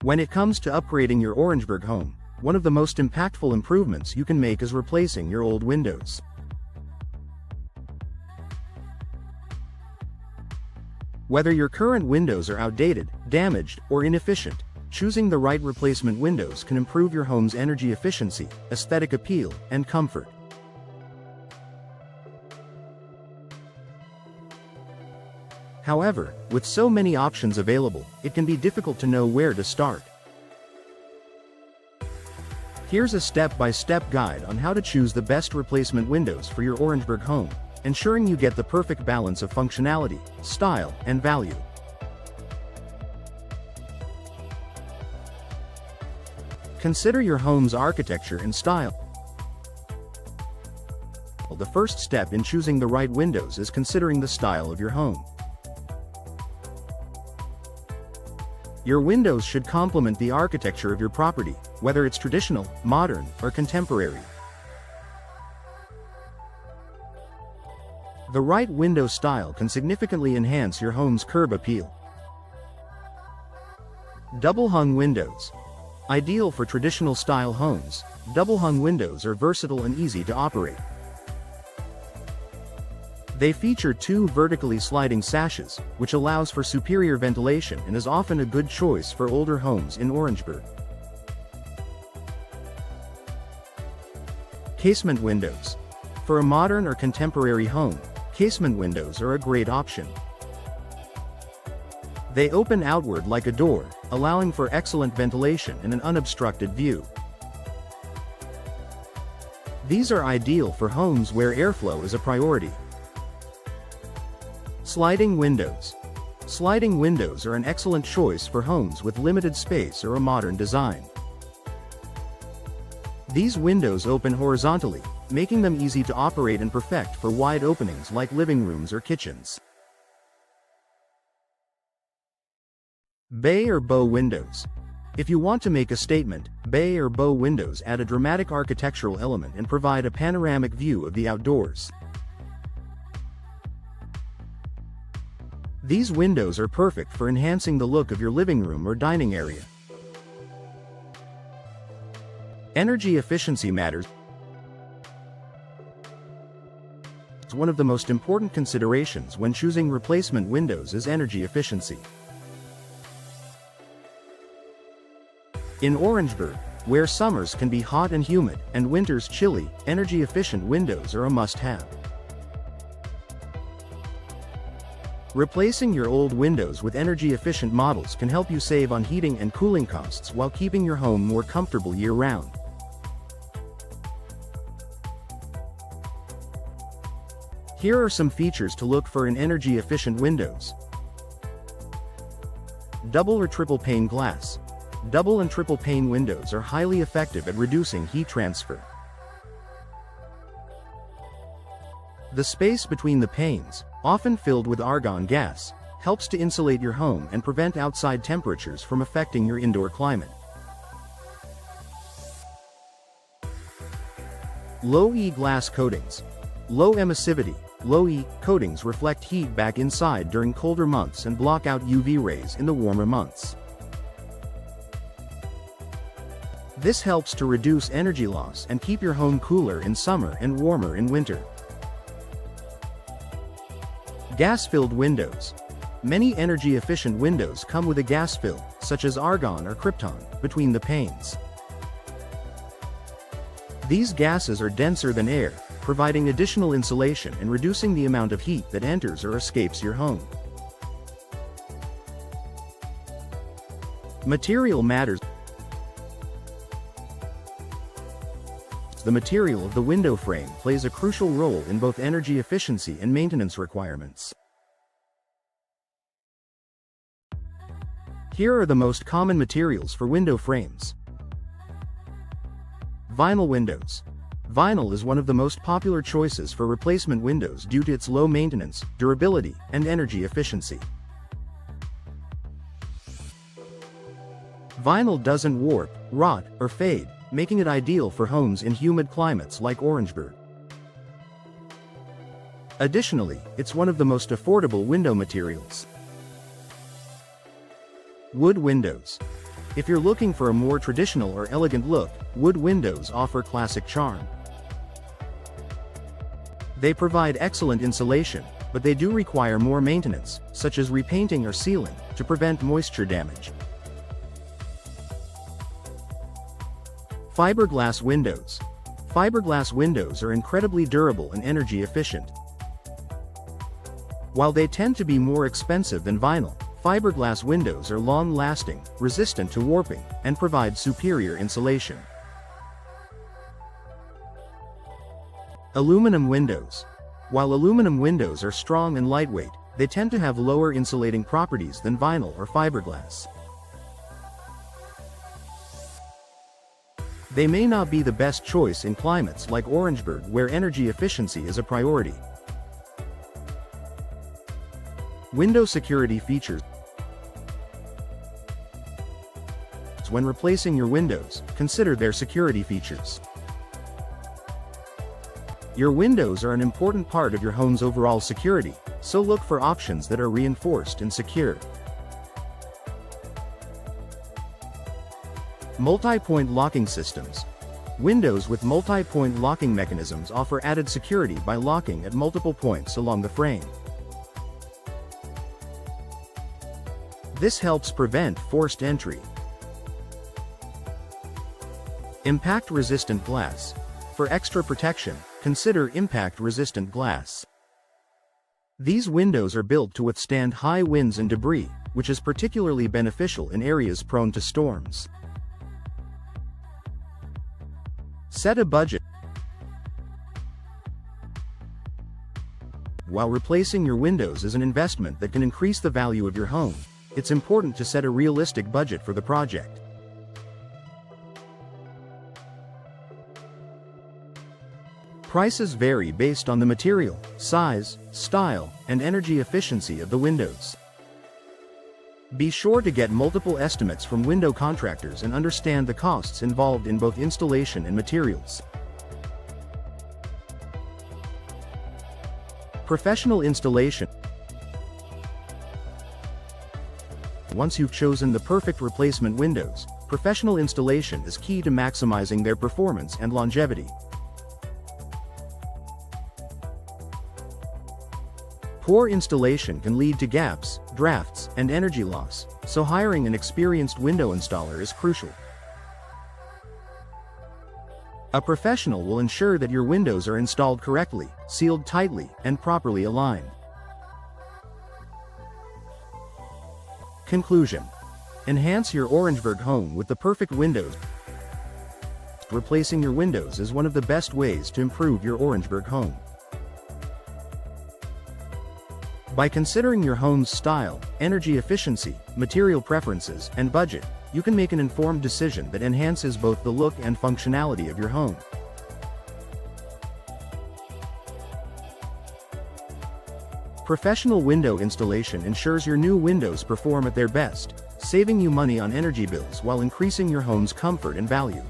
When it comes to upgrading your Orangeburg home, one of the most impactful improvements you can make is replacing your old windows. Whether your current windows are outdated, damaged, or inefficient, choosing the right replacement windows can improve your home's energy efficiency, aesthetic appeal, and comfort. However, with so many options available, it can be difficult to know where to start. Here's a step-by-step guide on how to choose the best replacement windows for your Orangeburg home, ensuring you get the perfect balance of functionality, style, and value. Consider your home's architecture and style. The first step in choosing the right windows is considering the style of your home. Your windows should complement the architecture of your property, whether it's traditional, modern, or contemporary. The right window style can significantly enhance your home's curb appeal. Double-hung windows. Ideal for traditional-style homes, double-hung windows are versatile and easy to operate. They feature two vertically sliding sashes, which allows for superior ventilation and is often a good choice for older homes in Orangeburg. Casement windows. For a modern or contemporary home, casement windows are a great option. They open outward like a door, allowing for excellent ventilation and an unobstructed view. These are ideal for homes where airflow is a priority. Sliding windows. Sliding windows are an excellent choice for homes with limited space or a modern design. These windows open horizontally, making them easy to operate and perfect for wide openings like living rooms or kitchens. Bay or bow windows. If you want to make a statement, bay or bow windows add a dramatic architectural element and provide a panoramic view of the outdoors. These windows are perfect for enhancing the look of your living room or dining area. Energy efficiency matters. One of the most important considerations when choosing replacement windows is energy efficiency. In Orangeburg, where summers can be hot and humid, and winters chilly, energy-efficient windows are a must-have. Replacing your old windows with energy-efficient models can help you save on heating and cooling costs while keeping your home more comfortable year-round. Here are some features to look for in energy-efficient windows. Double or triple pane glass. Double and triple pane windows are highly effective at reducing heat transfer. The space between the panes, often filled with argon gas, helps to insulate your home and prevent outside temperatures from affecting your indoor climate. Low E glass coatings. Low emissivity, low E coatings reflect heat back inside during colder months and block out UV rays in the warmer months. This helps to reduce energy loss and keep your home cooler in summer and warmer in winter. Gas-filled windows. Many energy-efficient windows come with a gas fill, such as argon or krypton, between the panes. These gases are denser than air, providing additional insulation and reducing the amount of heat that enters or escapes your home. Material matters. The material of the window frame plays a crucial role in both energy efficiency and maintenance requirements. Here are the most common materials for window frames. Vinyl windows. Vinyl is one of the most popular choices for replacement windows due to its low maintenance, durability, and energy efficiency. Vinyl doesn't warp, rot, or fade, making it ideal for homes in humid climates like Orangeburg. Additionally, it's one of the most affordable window materials. Wood windows. If you're looking for a more traditional or elegant look, wood windows offer classic charm. They provide excellent insulation, but they do require more maintenance, such as repainting or sealing, to prevent moisture damage. Fiberglass windows. Fiberglass windows are incredibly durable and energy efficient. While they tend to be more expensive than vinyl, fiberglass windows are long-lasting, resistant to warping, and provide superior insulation. Aluminum windows. While aluminum windows are strong and lightweight, they tend to have lower insulating properties than vinyl or fiberglass. They may not be the best choice in climates like Orangeburg where energy efficiency is a priority. Window security features. When replacing your windows, consider their security features. Your windows are an important part of your home's overall security, so look for options that are reinforced and secure. Multi-point locking systems. Windows with multi-point locking mechanisms offer added security by locking at multiple points along the frame. This helps prevent forced entry. Impact-resistant glass. For extra protection, consider impact-resistant glass. These windows are built to withstand high winds and debris, which is particularly beneficial in areas prone to storms. Set a budget. While replacing your windows is an investment that can increase the value of your home, it's important to set a realistic budget for the project. Prices vary based on the material, size, style, and energy efficiency of the windows. Be sure to get multiple estimates from window contractors and understand the costs involved in both installation and materials. Professional installation. Once you've chosen the perfect replacement windows, professional installation is key to maximizing their performance and longevity. Poor installation can lead to gaps, drafts, and energy loss, so hiring an experienced window installer is crucial. A professional will ensure that your windows are installed correctly, sealed tightly, and properly aligned. Conclusion. Enhance your Orangeburg home with the perfect windows. Replacing your windows is one of the best ways to improve your Orangeburg home. By considering your home's style, energy efficiency, material preferences, and budget, you can make an informed decision that enhances both the look and functionality of your home. Professional window installation ensures your new windows perform at their best, saving you money on energy bills while increasing your home's comfort and value.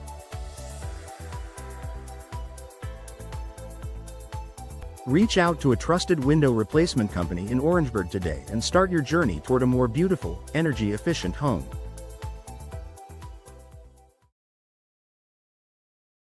Reach out to a trusted window replacement company in Orangeburg today and start your journey toward a more beautiful, energy-efficient home.